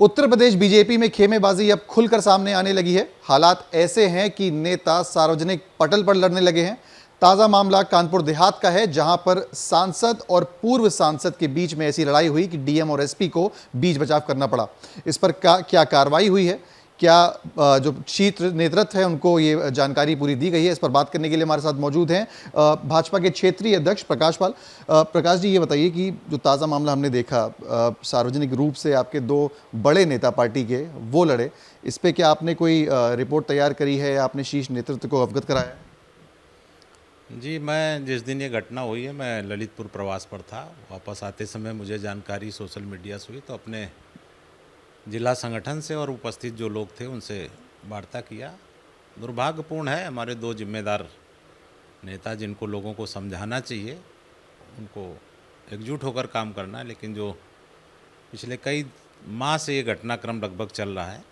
Uttar Pradesh BJP में खेमेबाजी अब खुलकर सामने आने लगी है। हालात ऐसे हैं कि नेता सार्वजनिक पटल पर लड़ने लगे हैं। ताजा मामला कानपुर देहात का है, जहां पर सांसद और पूर्व सांसद के बीच में ऐसी लड़ाई हुई कि डीएम और एसपी को बीच बचाव करना पड़ा। इस पर क्या कार्रवाई हुई है, क्या जो क्षेत्र नेतृत्व है उनको ये जानकारी पूरी दी गई है, इस पर बात करने के लिए हमारे साथ मौजूद हैं भाजपा के क्षेत्रीय अध्यक्ष प्रकाश पाल। प्रकाश जी, ये बताइए कि जो ताज़ा मामला हमने देखा, सार्वजनिक रूप से आपके दो बड़े नेता पार्टी के वो लड़े, इस पर क्या आपने कोई रिपोर्ट तैयार करी है या आपने शीर्ष नेतृत्व को अवगत कराया है? जी, मैं जिस दिन ये घटना हुई है मैं ललितपुर प्रवास पर था। वापस आते समय मुझे जानकारी सोशल मीडिया से हुई, तो अपने जिला संगठन से और उपस्थित जो लोग थे उनसे वार्ता किया। दुर्भाग्यपूर्ण है, हमारे दो जिम्मेदार नेता जिनको लोगों को समझाना चाहिए, उनको एकजुट होकर काम करना है, लेकिन जो पिछले कई माह से ये घटनाक्रम लगभग चल रहा है,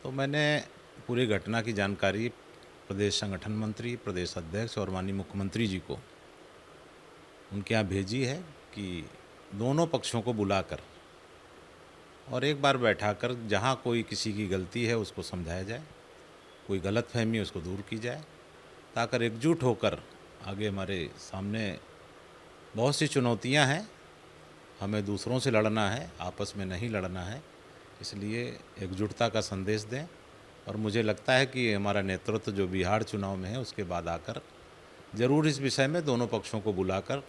तो मैंने पूरी घटना की जानकारी प्रदेश संगठन मंत्री, प्रदेश अध्यक्ष और माननीय मुख्यमंत्री जी को उनके यहाँ भेजी है कि दोनों पक्षों को बुलाकर और एक बार बैठाकर जहाँ कोई किसी की गलती है उसको समझाया जाए, कोई गलतफहमी उसको दूर की जाए, ताकि एकजुट होकर आगे हमारे सामने बहुत सी चुनौतियाँ हैं। हमें दूसरों से लड़ना है, आपस में नहीं लड़ना है, इसलिए एकजुटता का संदेश दें। और मुझे लगता है कि हमारा नेतृत्व जो बिहार चुनाव में है उसके बाद आकर ज़रूर इस विषय में दोनों पक्षों को बुलाकर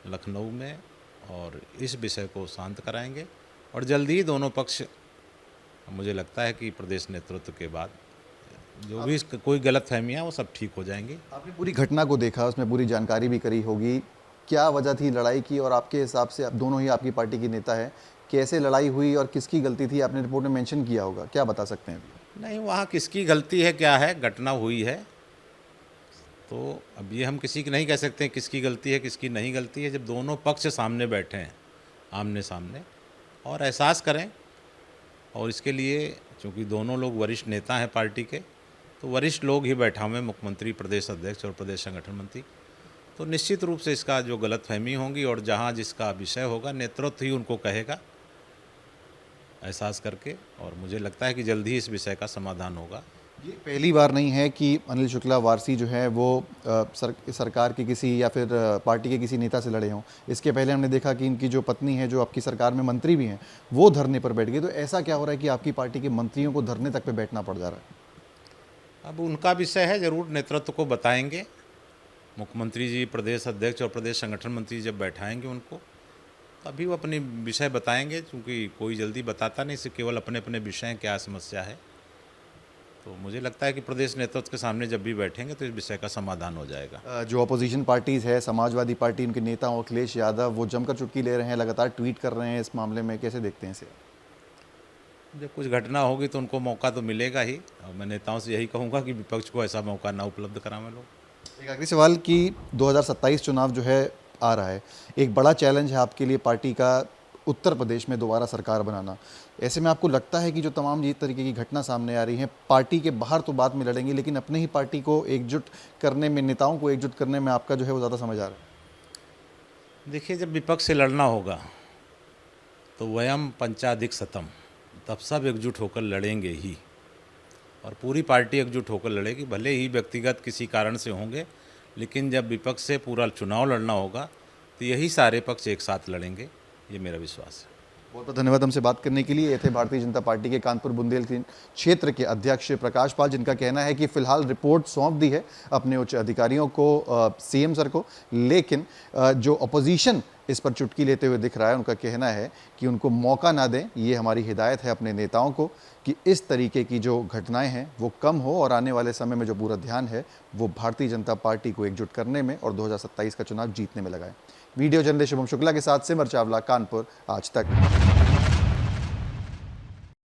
लखनऊ में और इस विषय को शांत कराएंगे और जल्दी ही दोनों पक्ष, मुझे लगता है कि प्रदेश नेतृत्व के बाद जो भी कोई गलतफहमियां वो सब ठीक हो जाएंगी। आपने पूरी घटना को देखा, उसमें पूरी जानकारी भी करी होगी, क्या वजह थी लड़ाई की, और आपके हिसाब से आप दोनों ही आपकी पार्टी की नेता है, कैसे लड़ाई हुई और किसकी गलती थी? आपने रिपोर्ट में मेंशन किया होगा, क्या बता सकते हैं? नहीं, वहाँ किसकी गलती है क्या है, घटना हुई है तो अब ये हम किसी की नहीं कह सकते हैं किसकी गलती है किसकी नहीं गलती है। जब दोनों पक्ष सामने बैठे हैं आमने सामने और एहसास करें, और इसके लिए चूँकि दोनों लोग वरिष्ठ नेता हैं पार्टी के, तो वरिष्ठ लोग ही बैठा हुए, मुख्यमंत्री, प्रदेश अध्यक्ष और प्रदेश संगठन मंत्री, तो निश्चित रूप से इसका जो गलतफहमी होंगी और जहाँ जिसका विषय होगा नेतृत्व ही उनको कहेगा एहसास करके, और मुझे लगता है कि जल्द ही इस विषय का समाधान होगा। ये पहली बार नहीं है कि अनिल शुक्ला वारसी जो है वो सरकार के किसी या फिर पार्टी के किसी नेता से लड़े हों। इसके पहले हमने देखा कि इनकी जो पत्नी है, जो आपकी सरकार में मंत्री भी हैं, वो धरने पर बैठ गई। तो ऐसा क्या हो रहा है कि आपकी पार्टी के मंत्रियों को धरने तक पे बैठना पड़ जा रहा है? अब उनका विषय है, ज़रूर नेतृत्व को बताएंगे। मुख्यमंत्री जी, प्रदेश अध्यक्ष और प्रदेश संगठन मंत्री जब बैठाएंगे उनको, तभी वो अपने विषय बताएंगे, क्योंकि कोई जल्दी बताता नहीं, सिर्फ केवल अपने अपने विषय क्या समस्या है। तो मुझे लगता है कि प्रदेश नेतृत्व के सामने जब भी बैठेंगे तो इस विषय का समाधान हो जाएगा। जो अपोजिशन पार्टीज़ है, समाजवादी पार्टी, उनके नेता अखिलेश यादव, वो जमकर चुटकी ले रहे हैं, लगातार ट्वीट कर रहे हैं इस मामले में, कैसे देखते हैं इसे? जब कुछ घटना होगी तो उनको मौका तो मिलेगा ही, और मैं नेताओं से यही कहूँगा कि विपक्ष को ऐसा मौका ना उपलब्ध करावें लोग। एक आखिरी सवाल कि 2027 चुनाव जो है आ रहा है, एक बड़ा चैलेंज है आपके लिए पार्टी का, उत्तर प्रदेश में दोबारा सरकार बनाना। ऐसे में आपको लगता है कि जो तमाम ये तरीके की घटना सामने आ रही हैं, पार्टी के बाहर तो बाद में लड़ेंगे, लेकिन अपने ही पार्टी को एकजुट करने में, नेताओं को एकजुट करने में आपका जो है वो ज़्यादा समझ आ रहा है? देखिए, जब विपक्ष से लड़ना होगा तो वयम पंचाधिक शतम, तब सब एकजुट होकर लड़ेंगे ही, और पूरी पार्टी एकजुट होकर लड़ेगी। भले ही व्यक्तिगत किसी कारण से होंगे, लेकिन जब विपक्ष से पूरा चुनाव लड़ना होगा तो यही सारे पक्ष एक साथ लड़ेंगे, ये मेरा विश्वास है। बहुत बहुत धन्यवाद हमसे बात करने के लिए। ये थे भारतीय जनता पार्टी के कानपुर बुंदेलखंड क्षेत्र के अध्यक्ष प्रकाश पाल, जिनका कहना है कि फिलहाल रिपोर्ट सौंप दी है अपने उच्च अधिकारियों को, सीएम सर को, लेकिन जो अपोजिशन इस पर चुटकी लेते हुए दिख रहा है, उनका कहना है कि उनको मौका ना दें। ये हमारी हिदायत है अपने नेताओं को कि इस तरीके की जो घटनाएं हैं वो कम हो, और आने वाले समय में जो पूरा ध्यान है वो भारतीय जनता पार्टी को एकजुट करने में और 2027 का चुनाव जीतने में लगाएं। वीडियो जर्नलिस्ट शुभम शुक्ला के साथ सिमर चावला, कानपुर आज तक।